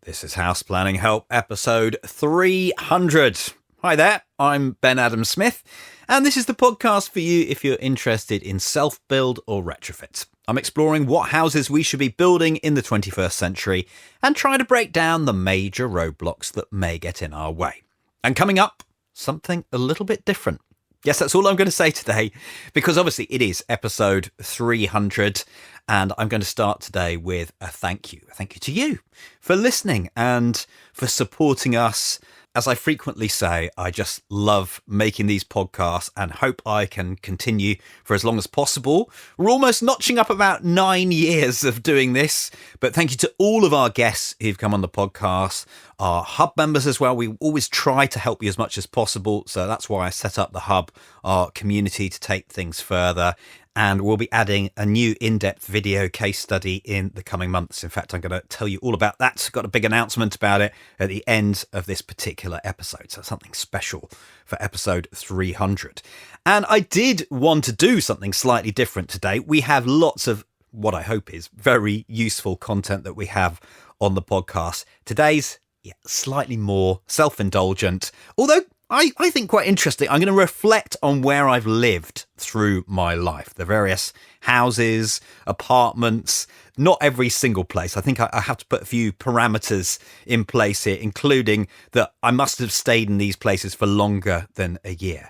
This is House Planning Help, episode 300. Hi there, I'm Ben Adam Smith, and this is the podcast for you if you're interested in self-build or retrofit. I'm exploring what houses we should be building in the 21st century and trying to break down the major roadblocks that may get in our way. And coming up, something a little bit different. Yes, that's all I'm going to say today, because obviously it is episode 300, and I'm going to start today with a thank you. A thank you to you for listening and for supporting us. As I frequently say, I just love making these podcasts and hope I can continue for as long as possible. We're almost notching up about 9 years of doing this, but thank you to all of our guests who've come on the podcast, our hub members as well. We always try to help you as much as possible, so that's why I set up the hub, our community, to take things further. And we'll be adding a new in-depth video case study in the coming months. In fact, I'm going to tell you all about that. Got a big announcement about it at the end of this particular episode. So something special for episode 300. And I did want to do something slightly different today. We have lots of what I hope is very useful content that we have on the podcast. Today's slightly more self-indulgent, although I think quite interesting. I'm going to reflect on where I've lived through my life, the various houses, apartments, not every single place. I think I have to put a few parameters in place here, including that I must have stayed in these places for longer than a year.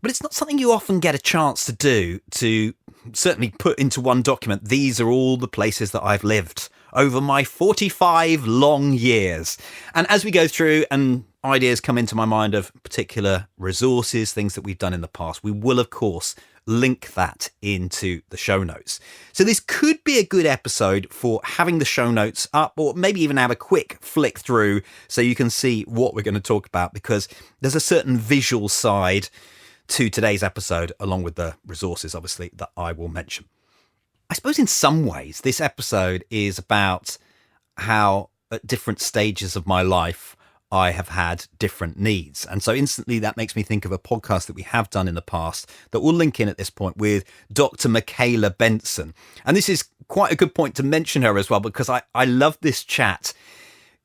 But it's not something you often get a chance to do, to certainly put into one document. These are all the places that I've lived over my 45 long years. And as we go through and ideas come into my mind of particular resources, things that we've done in the past, we will, of course, link that into the show notes. So this could be a good episode for having the show notes up, or maybe even have a quick flick through so you can see what we're going to talk about, because there's a certain visual side to today's episode, along with the resources, obviously, that I will mention. I suppose in some ways, this episode is about how at different stages of my life, I have had different needs. And so instantly that makes me think of a podcast that we have done in the past that we'll link in at this point with Dr. Michaela Benson. And this is quite a good point to mention her as well, because I love this chat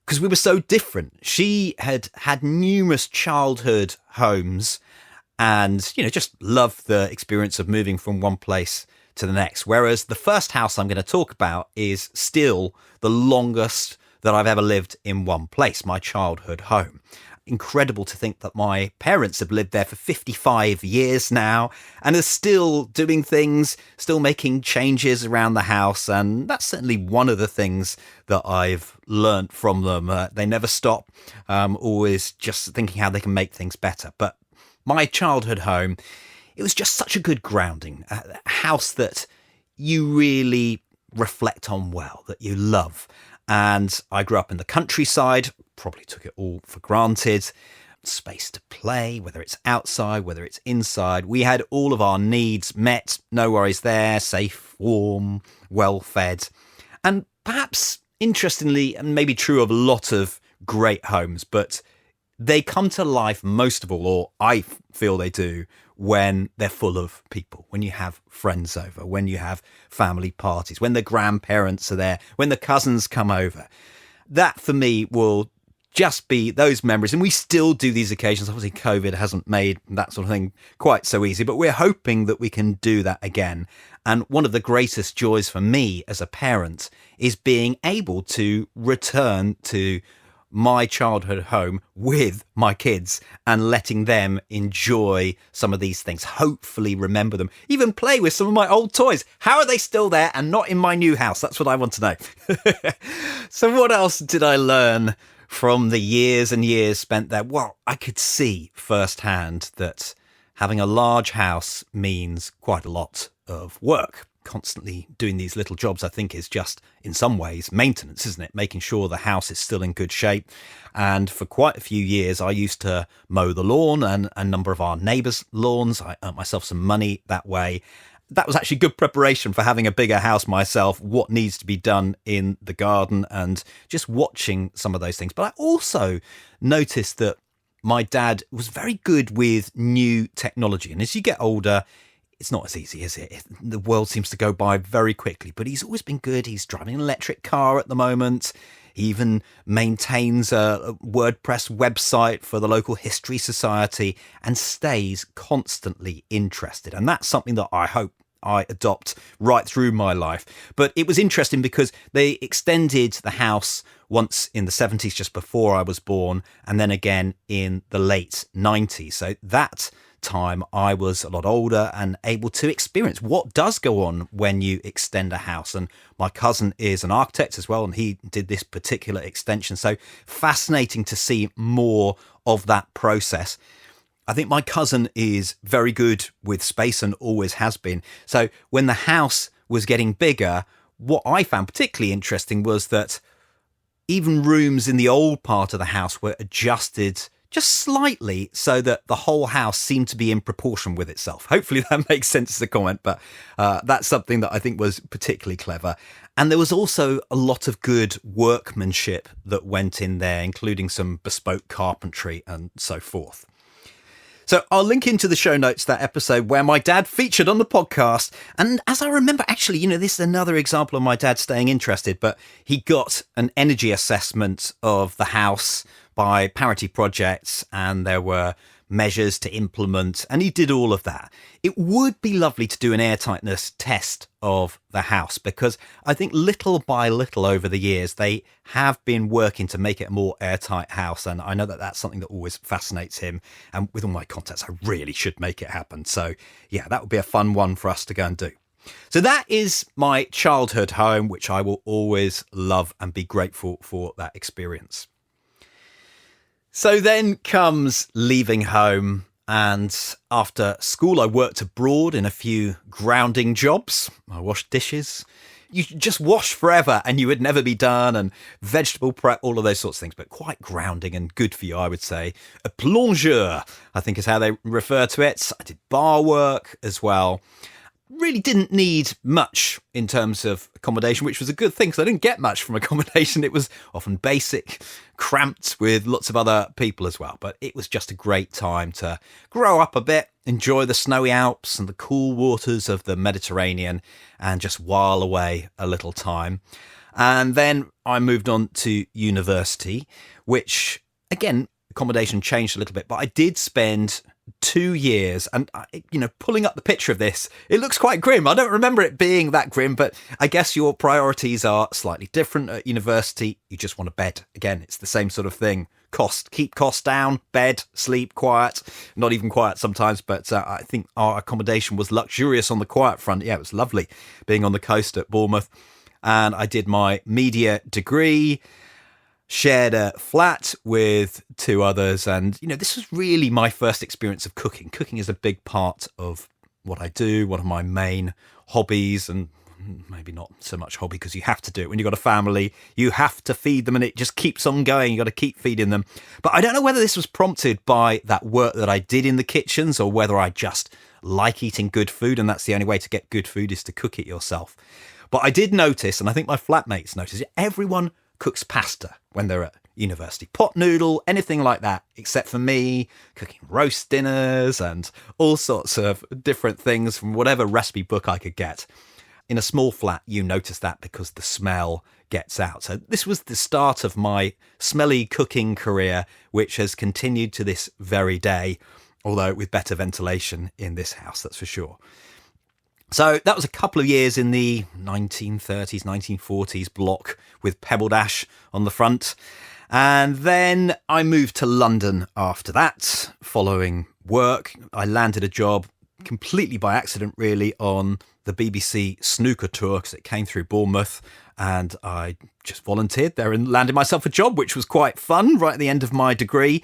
because we were so different. She had had numerous childhood homes and, just loved the experience of moving from one place to the next. Whereas the first house I'm going to talk about is still the longest that I've ever lived in one place, my childhood home. Incredible to think that my parents have lived there for 55 years now and are still doing things, still making changes around the house. And that's certainly one of the things that I've learnt from them. They never stop, always just thinking how they can make things better. But my childhood home, it was just such a good grounding, a house that you really reflect on well, that you love. And I grew up in the countryside, probably took it all for granted. Space to play, whether it's outside, whether it's inside. We had all of our needs met, no worries there, safe, warm, well-fed. And perhaps interestingly, and maybe true of a lot of great homes, but they come to life most of all, or I feel they do, when they're full of people, when you have friends over, when you have family parties, when the grandparents are there, when the cousins come over. That for me will just be those memories. And we still do these occasions. Obviously, COVID hasn't made that sort of thing quite so easy, but we're hoping that we can do that again. And one of the greatest joys for me as a parent is being able to return to my childhood home with my kids and letting them enjoy some of these things, hopefully remember them, even play with some of my old toys. How are they still there and not in my new house? That's what I want to know. So what else did I learn from the years and years spent there? Well, I could see firsthand that having a large house means quite a lot of work. Constantly doing these little jobs, I think, is just in some ways maintenance, isn't it? Making sure the house is still in good shape. And for quite a few years, I used to mow the lawn and a number of our neighbours' lawns. I earned myself some money that way. That was actually good preparation for having a bigger house myself, what needs to be done in the garden and just watching some of those things. But I also noticed that my dad was very good with new technology. And as you get older, it's not as easy, is it? The world seems to go by very quickly, but he's always been good. He's driving an electric car at the moment. He even maintains a WordPress website for the local history society and stays constantly interested. And that's something that I hope I adopt right through my life. But it was interesting because they extended the house once in the 70s, just before I was born, and then again in the late 90s. So that time I was a lot older and able to experience what does go on when you extend a house. And my cousin is an architect as well, and he did this particular extension. So fascinating to see more of that process. I think my cousin is very good with space and always has been. So when the house was getting bigger, what I found particularly interesting was that even rooms in the old part of the house were adjusted just slightly so that the whole house seemed to be in proportion with itself. Hopefully that makes sense as a comment, but that's something that I think was particularly clever. And there was also a lot of good workmanship that went in there, including some bespoke carpentry and so forth. So I'll link into the show notes that episode where my dad featured on the podcast. And as I remember, actually, this is another example of my dad staying interested, but he got an energy assessment of the house by Parity Projects, and there were measures to implement, and he did all of that. It would be lovely to do an airtightness test of the house, because I think little by little over the years, they have been working to make it a more airtight house. And I know that that's something that always fascinates him. And with all my contacts, I really should make it happen. So yeah, that would be a fun one for us to go and do. So that is my childhood home, which I will always love and be grateful for that experience. So then comes leaving home, and after school I worked abroad in a few grounding jobs. I washed dishes. You just wash forever and you would never be done, and vegetable prep, all of those sorts of things, but quite grounding and good for you, I would say. A plongeur, I think is how they refer to it. I did bar work as well. Really didn't need much in terms of accommodation, which was a good thing because I didn't get much from accommodation. It was often basic, cramped with lots of other people as well. But it was just a great time to grow up a bit, enjoy the snowy Alps and the cool waters of the Mediterranean, and just while away a little time. And then I moved on to university, which, again, accommodation changed a little bit, but I did spend 2 years, and pulling up the picture of this, it looks quite grim. I don't remember it being that grim, but I guess your priorities are slightly different at university. You just want a bed. Again, it's the same sort of thing. Keep costs down, bed, sleep, quiet. Not even quiet sometimes, but I think our accommodation was luxurious on the quiet front. Yeah, it was lovely being on the coast at Bournemouth. And I did my media degree, shared a flat with 2 others. And, this was really my first experience of cooking. Cooking is a big part of what I do, one of my main hobbies, and maybe not so much hobby because you have to do it. When you've got a family, you have to feed them and it just keeps on going. You got to keep feeding them. But I don't know whether this was prompted by that work that I did in the kitchens or whether I just like eating good food. And that's the only way to get good food is to cook it yourself. But I did notice, and I think my flatmates noticed, everyone cooks pasta when they're at university. Pot noodle, anything like that, except for me, cooking roast dinners and all sorts of different things from whatever recipe book I could get. In a small flat, you notice that because the smell gets out. So this was the start of my smelly cooking career, which has continued to this very day, although with better ventilation in this house, that's for sure. So that was a couple of years in the 1930s, 1940s block with Pebble Dash on the front. And then I moved to London after that, following work. I landed a job completely by accident, really, on the BBC snooker tour because it came through Bournemouth. And I just volunteered there and landed myself a job, which was quite fun right at the end of my degree.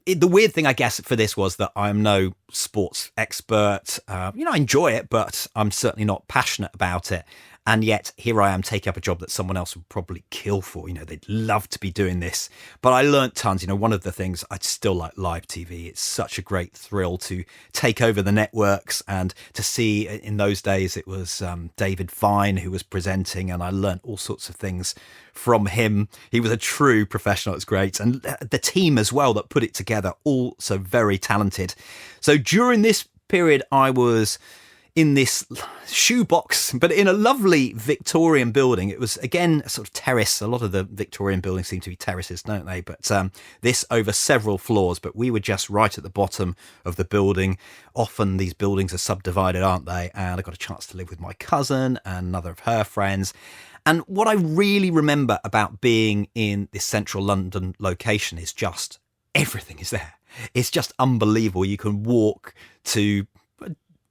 The weird thing, I guess, for this was that I'm no sports expert. I enjoy it, but I'm certainly not passionate about it. And yet here I am taking up a job that someone else would probably kill for. They'd love to be doing this. But I learnt tons. One of the things, I still like live TV. It's such a great thrill to take over the networks and to see, in those days, it was David Vine who was presenting, and I learnt all sorts of things from him. He was a true professional. It's great. And the team as well that put it together, also very talented. So during this period, I was in this shoebox, but in a lovely Victorian building. It was, again, a sort of terrace. A lot of the Victorian buildings seem to be terraces, don't they? But this over several floors, but we were just right at the bottom of the building. Often these buildings are subdivided, aren't they? And I got a chance to live with my cousin and another of her friends. And what I really remember about being in this central London location is just everything is there. It's just unbelievable. You can walk to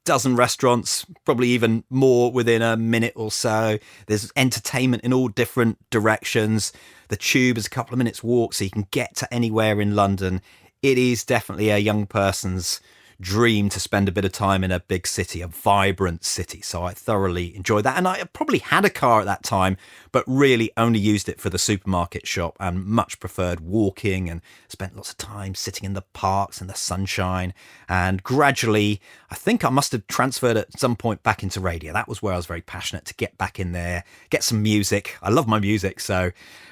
dozen restaurants, probably even more within a minute or so. There's entertainment in all different directions. The tube is a couple of minutes walk, so you can get to anywhere in London. It is definitely a young person's dream to spend a bit of time in a big city, a vibrant city. So I thoroughly enjoyed that. And I probably had a car at that time, but really only used it for the supermarket shop and much preferred walking, and spent lots of time sitting in the parks in the sunshine. And gradually, I think I must have transferred at some point back into radio. That was where I was very passionate to get back in there, get some music. I love my music. So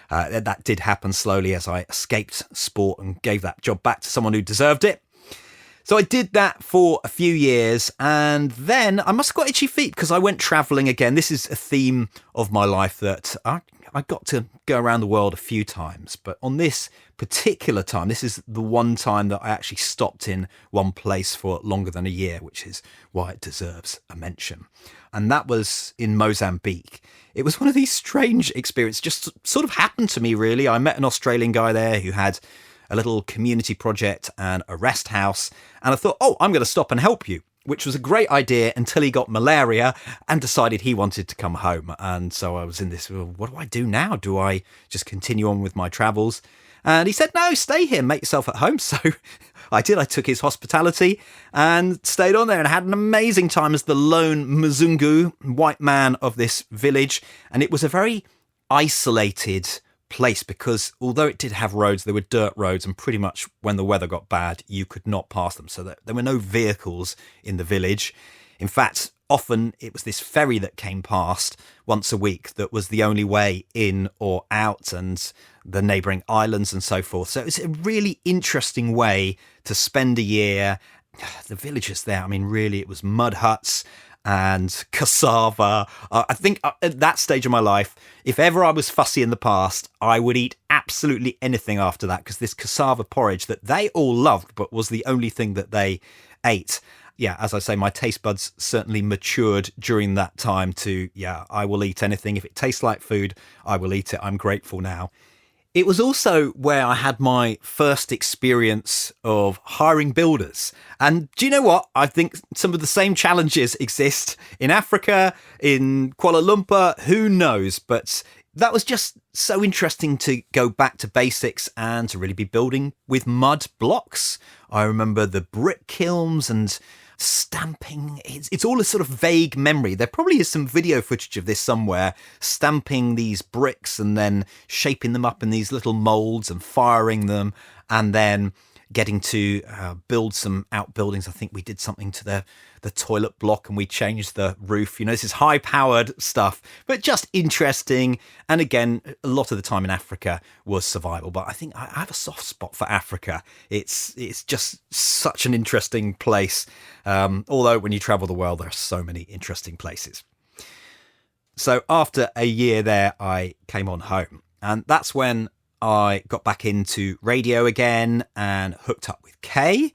that did happen slowly as I escaped sport and gave that job back to someone who deserved it. So I did that for a few years, and then I must have got itchy feet because I went travelling again. This is a theme of my life that I got to go around the world a few times, but on this particular time, this is the one time that I actually stopped in one place for longer than a year, which is why it deserves a mention. And that was in Mozambique. It was one of these strange experiences, just sort of happened to me, really. I met an Australian guy there who had a little community project and a rest house. And I thought, I'm going to stop and help you, which was a great idea until he got malaria and decided he wanted to come home. And so I was in this, well, what do I do now? Do I just continue on with my travels? And he said, no, stay here, make yourself at home. So I did. I took his hospitality and stayed on there and had an amazing time as the lone Mzungu, white man of this village. And it was a very isolated place because although it did have roads, there were dirt roads, and pretty much when the weather got bad, you could not pass them. So that there were no vehicles in the village. In fact, often it was this ferry that came past once a week that was the only way in or out, and the neighbouring islands and so forth. So it's a really interesting way to spend a year. The villagers there, I mean, really, it was mud huts and cassava. I think at that stage of my life, if ever I was fussy in the past, I would eat absolutely anything after that, because this cassava porridge that they all loved, but was the only thing that they ate. Yeah, as I say, my taste buds certainly matured during that time to, I will eat anything. If it tastes like food, I will eat it. I'm grateful now. It was also where I had my first experience of hiring builders. And do you know what? I think some of the same challenges exist in Africa, in Kuala Lumpur, who knows? But that was just so interesting to go back to basics and to really be building with mud blocks. I remember the brick kilns and stamping. It's all a sort of vague memory. There probably is some video footage of this somewhere, stamping these bricks and then shaping them up in these little molds and firing them, and then getting to build some outbuildings. I think we did something to the toilet block and we changed the roof. You know, this is high-powered stuff, but just interesting. And again, a lot of the time in Africa was survival. But I think I have a soft spot for Africa. It's just such an interesting place. Although when you travel the world, there are so many interesting places. So after a year there, I came on home. And that's when I got back into radio again and hooked up with Kay,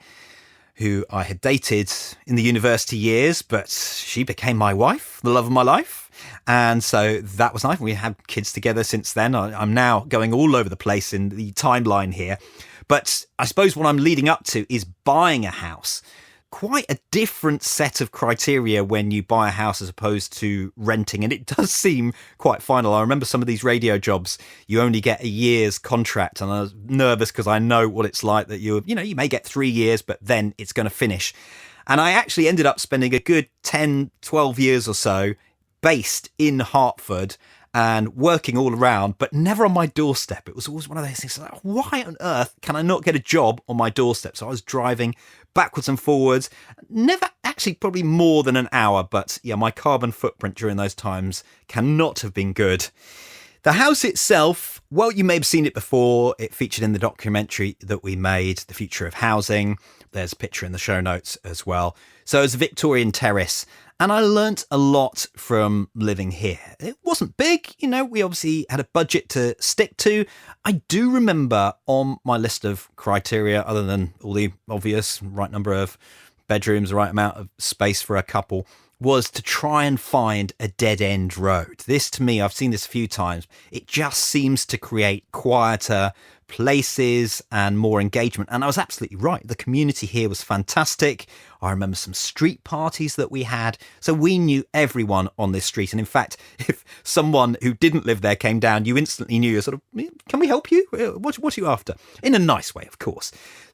who I had dated in the university years, but she became my wife, the love of my life. And so that was nice. We had kids together since then. I'm now going all over the place in the timeline here. But I suppose what I'm leading up to is buying a house. Quite a different set of criteria when you buy a house as opposed to renting. And it does seem quite final. I remember some of these radio jobs, you only get a year's contract. And I was nervous because I know what it's like that you may get 3 years, but then it's going to finish. And I actually ended up spending a good 10, 12 years or so based in Hertford and working all around, but never on my doorstep. It was always one of those things like, why on earth can I not get a job on my doorstep? So I was driving backwards and forwards, never actually probably more than an hour, but yeah, my carbon footprint during those times cannot have been good. The house itself, well, you may have seen it before. It featured in the documentary that we made, The Future of Housing. There's a picture in the show notes as well. So it's a Victorian terrace, And I learnt a lot from living here. It wasn't big, we obviously had a budget to stick to. I do remember on my list of criteria, other than all the obvious right number of bedrooms, the right amount of space for a couple, was to try and find a dead-end road. This, to me, I've seen this a few times, it just seems to create quieter places and more engagement. And I was absolutely right. The community here was fantastic. I remember some street parties that we had. So we knew everyone on this street. And in fact, if someone who didn't live there came down, you instantly knew, sort of, can we help you? What are you after? In a nice way, of course.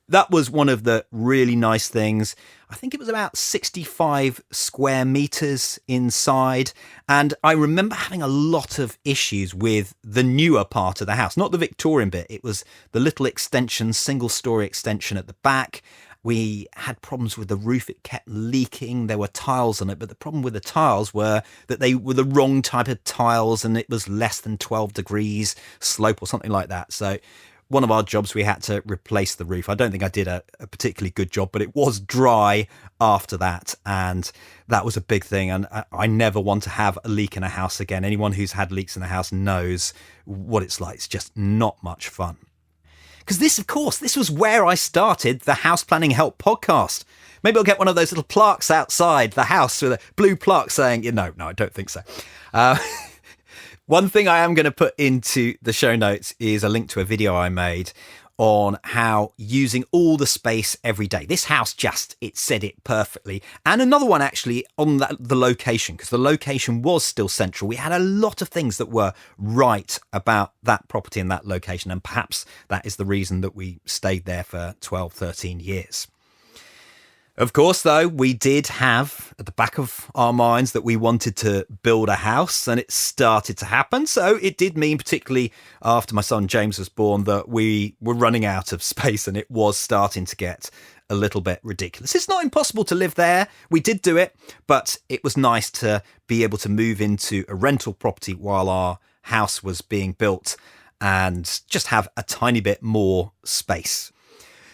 That was one of the really nice things. I think it was about 65 square meters inside. And I remember having a lot of issues with the newer part of the house, not the Victorian bit. It was the little extension, single story extension at the back. We had problems with the roof. It kept leaking. There were tiles on it, but the problem with the tiles were that they were the wrong type of tiles and it was less than 12 degrees slope or something like that. So one of our jobs, we had to replace the roof. I don't think I did a particularly good job, but it was dry after that. And that was a big thing. And I never want to have a leak in a house again. Anyone who's had leaks in the house knows what it's like. It's just not much fun. Because this was where I started the House Planning Help podcast. Maybe I'll get one of those little plaques outside the house with a blue plaque saying, no, I don't think so. One thing I am going to put into the show notes is a link to a video I made on how using all the space every day. This house it said it perfectly. And another one actually on the location, because the location was still central. We had a lot of things that were right about that property and that location. And perhaps that is the reason that we stayed there for 12, 13 years. Of course, though, we did have at the back of our minds that we wanted to build a house, and it started to happen. So it did mean, particularly after my son James was born, that we were running out of space and it was starting to get a little bit ridiculous. It's not impossible to live there. We did do it, but it was nice to be able to move into a rental property while our house was being built and just have a tiny bit more space.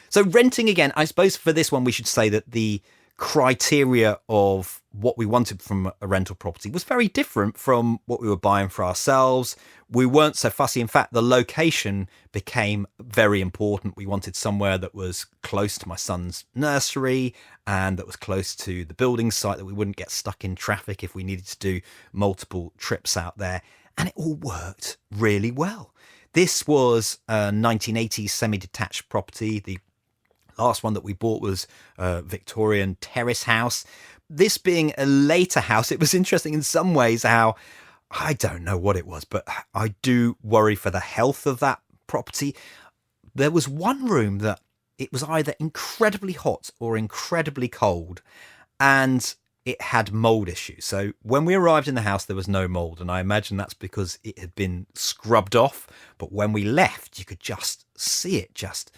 So renting again, I suppose for this one, we should say that the criteria of what we wanted from a rental property was very different from what we were buying for ourselves. We weren't so fussy. In fact, the location became very important. We wanted somewhere that was close to my son's nursery and that was close to the building site, that we wouldn't get stuck in traffic if we needed to do multiple trips out there. And it all worked really well. This was a 1980s semi-detached property. The last one that we bought was a Victorian terrace house. This being a later house, it was interesting in some ways how, I don't know what it was, but I do worry for the health of that property. There was one room that it was either incredibly hot or incredibly cold, and it had mold issues. So when we arrived in the house, there was no mold, and I imagine that's because it had been scrubbed off. But when we left, you could just see it just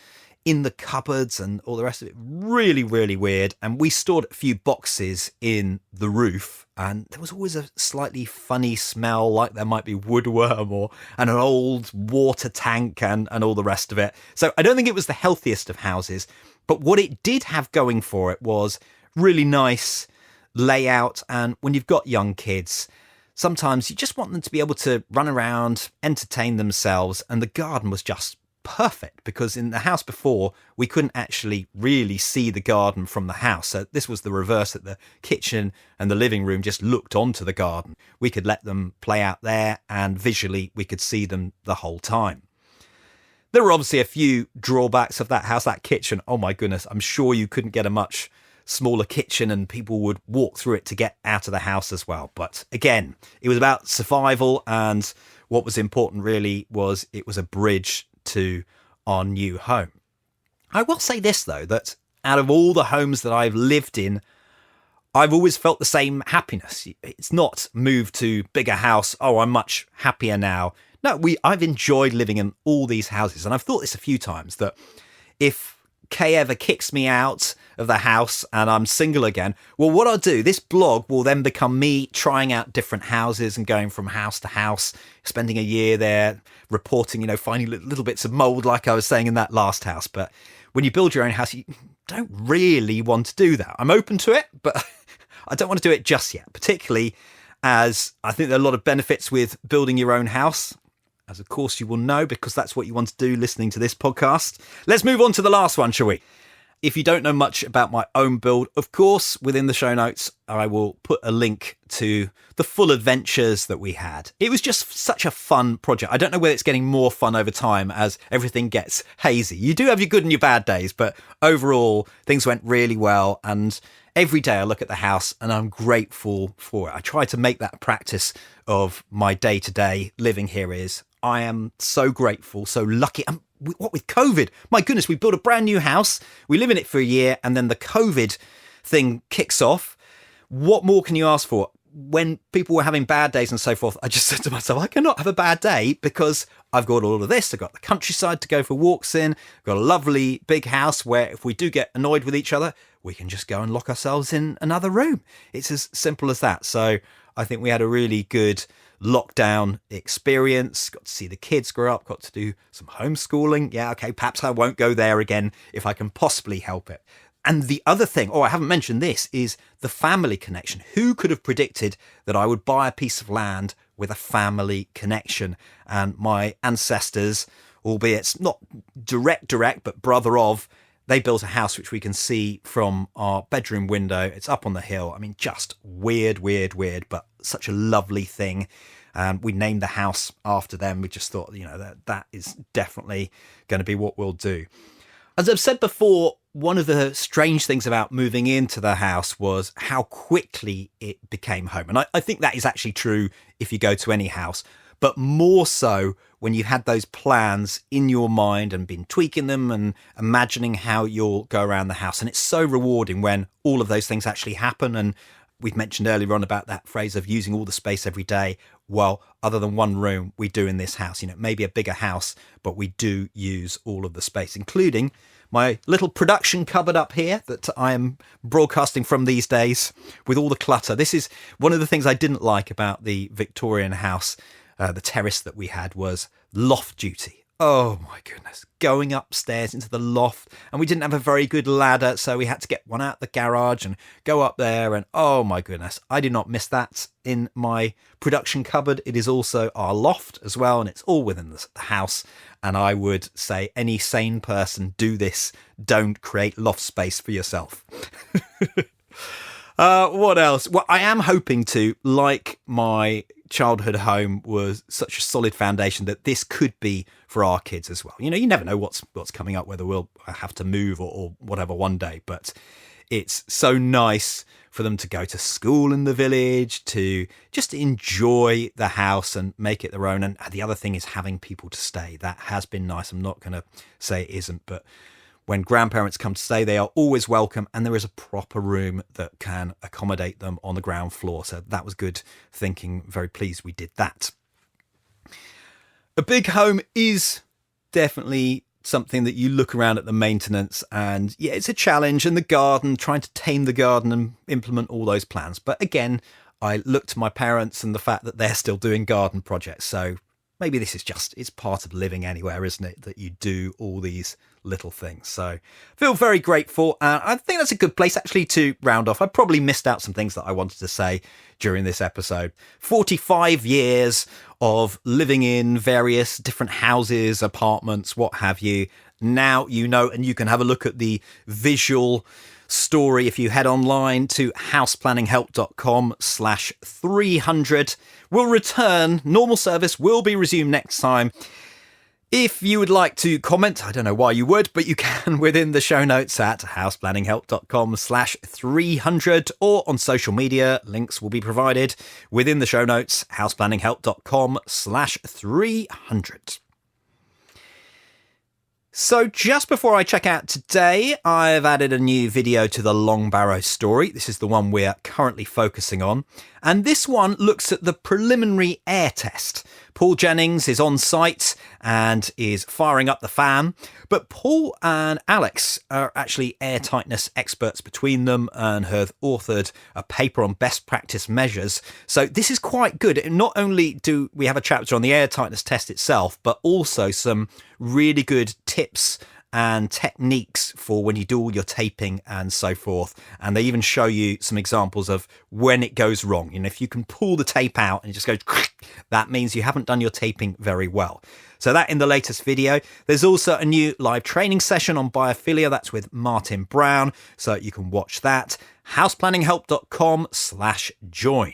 in the cupboards and all the rest of it. Really, really weird. And we stored a few boxes in the roof, and there was always a slightly funny smell, like there might be woodworm and an old water tank and all the rest of it. So I don't think it was the healthiest of houses, but what it did have going for it was really nice layout. And when you've got young kids, sometimes you just want them to be able to run around, entertain themselves, and the garden was just perfect, because in the house before we couldn't actually really see the garden from the house. So this was the reverse, that the kitchen and the living room just looked onto the garden. We could let them play out there and visually we could see them the whole time. There were obviously a few drawbacks of that house. That kitchen, oh my goodness, I'm sure you couldn't get a much smaller kitchen and people would walk through it to get out of the house as well. But again, it was about survival, and what was important really was it was a bridge to our new home. I will say this though, that out of all the homes that I've lived in, I've always felt the same happiness. It's not moved to bigger house, oh, I'm much happier now. No, I've enjoyed living in all these houses, and I've thought this a few times, that if Kay ever kicks me out of the house and I'm single again, well, what I'll do, this blog will then become me trying out different houses and going from house to house, spending a year there, reporting, finding little bits of mold like I was saying in that last house. But when you build your own house, you don't really want to do that. I'm open to it, but I don't want to do it just yet, particularly as I think there are a lot of benefits with building your own house, as of course you will know, because that's what you want to do listening to this podcast. Let's move on to the last one, shall we? If you don't know much about my own build, of course, within the show notes, I will put a link to the full adventures that we had. It was just such a fun project. I don't know whether it's getting more fun over time as everything gets hazy. You do have your good and your bad days, but overall, things went really well. And every day I look at the house and I'm grateful for it. I try to make that a practice of my day-to-day living here is I am so grateful, so lucky. What with COVID? My goodness, we built a brand new house. We live in it for a year and then the COVID thing kicks off. What more can you ask for? When people were having bad days and so forth, I just said to myself, I cannot have a bad day because I've got all of this. I've got the countryside to go for walks in. I've got a lovely big house where if we do get annoyed with each other, we can just go and lock ourselves in another room. It's as simple as that. So I think we had a really good lockdown experience, got to see the kids grow up, got to do some homeschooling. Yeah, okay, perhaps I won't go there again if I can possibly help it. And the other thing, I haven't mentioned this, is the family connection. Who could have predicted that I would buy a piece of land with a family connection? And my ancestors, albeit not direct, but brother of, they built a house which we can see from our bedroom window. It's up on the hill. I mean, just weird, but such a lovely thing. We named the house after them. We just thought, that is definitely going to be what we'll do. As I've said before, one of the strange things about moving into the house was how quickly it became home. And I think that is actually true if you go to any house, but more so when you had those plans in your mind and been tweaking them and imagining how you'll go around the house. And it's so rewarding when all of those things actually happen. And we've mentioned earlier on about that phrase of using all the space every day. Well, other than one room, we do in this house, maybe a bigger house, but we do use all of the space, including my little production cupboard up here that I am broadcasting from these days with all the clutter. This is one of the things I didn't like about the Victorian house. The terrace that we had was loft duty. Oh my goodness, going upstairs into the loft, and we didn't have a very good ladder, so we had to get one out the garage and go up there, and oh my goodness, I did not miss that in my production cupboard. It is also our loft as well, and it's all within the house, and I would say any sane person do this. Don't create loft space for yourself. What else? Well, I am hoping to, like my childhood home was such a solid foundation, that this could be for our kids as well. You never know what's coming up, whether we'll have to move or whatever one day, but it's so nice for them to go to school in the village, to just enjoy the house and make it their own. And the other thing is having people to stay. That has been nice. I'm not going to say it isn't, but when grandparents come to stay, they are always welcome, and there is a proper room that can accommodate them on the ground floor. So that was good thinking. Very pleased we did that. A big home is definitely something that you look around at the maintenance, and yeah, it's a challenge. And the garden, trying to tame the garden and implement all those plans. But again, I look to my parents and the fact that they're still doing garden projects. So maybe this is it's part of living anywhere, isn't it? That you do all these little things. So feel very grateful. I think that's a good place actually to round off. I probably missed out some things that I wanted to say during this episode. 45 years of living in various different houses, apartments, what have you. Now you know, and you can have a look at the visual story if you head online to houseplanninghelp.com/300. We'll return. Normal service will be resumed next time. If you would like to comment, I don't know why you would, but you can within the show notes at houseplanninghelp.com/300, or on social media. Links will be provided within the show notes, houseplanninghelp.com/300. So just before I check out today, I've added a new video to the Long Barrow story. This is the one we're currently focusing on. And this one looks at the preliminary air test. Paul Jennings is on site and is firing up the fan. But Paul and Alex are actually air tightness experts between them and have authored a paper on best practice measures. So this is quite good. Not only do we have a chapter on the air tightness test itself, but also some really good tips and techniques for when you do all your taping and so forth. And they even show you some examples of when it goes wrong. If you can pull the tape out and it just goes, that means you haven't done your taping very well. So that in the latest video. There's also a new live training session on biophilia. That's with Martin Brown. So you can watch that. houseplanninghelp.com/join.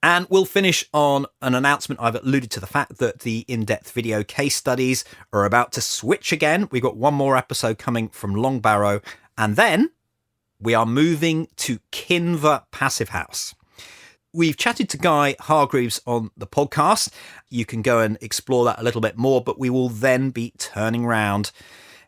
And we'll finish on an announcement. I've alluded to the fact that the in-depth video case studies are about to switch again. We've got one more episode coming from Long Barrow. And then we are moving to Kinver Passive House. We've chatted to Guy Hargreaves on the podcast. You can go and explore that a little bit more, but we will then be turning around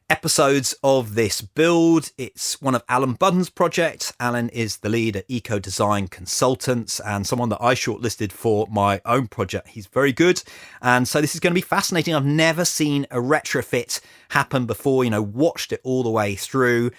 episodes of this build. It's one of Alan Budden's projects. Alan is the lead at Eco Design Consultants and someone that I shortlisted for my own project. He's very good. And so this is going to be fascinating. I've never seen a retrofit happen before, watched it all the way through.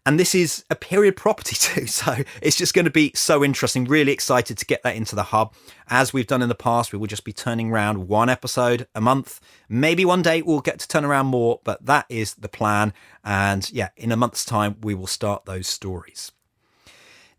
And this is a period property too, so it's just going to be so interesting. Really excited to get that into the hub. As we've done in the past, we will just be turning around one episode a month. Maybe one day we'll get to turn around more, but that is the plan. And yeah, in a month's time, we will start those stories.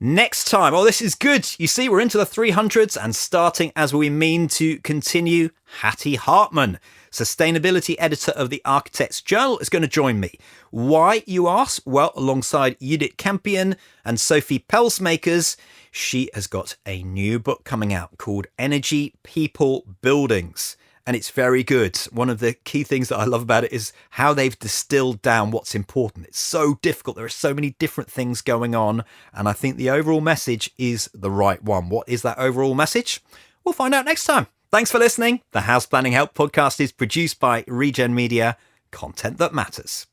Next time, this is good. You see, we're into the 300s and starting as we mean to continue. Hattie Hartman, sustainability editor of the Architects Journal, is going to join me. Why, you ask? Well, alongside Judith Campion and Sophie Pelsmakers, she has got a new book coming out called Energy, People, Buildings. And it's very good. One of the key things that I love about it is how they've distilled down what's important. It's so difficult. There are so many different things going on. And I think the overall message is the right one. What is that overall message? We'll find out next time. Thanks for listening. The House Planning Help podcast is produced by Regen Media. Content that matters.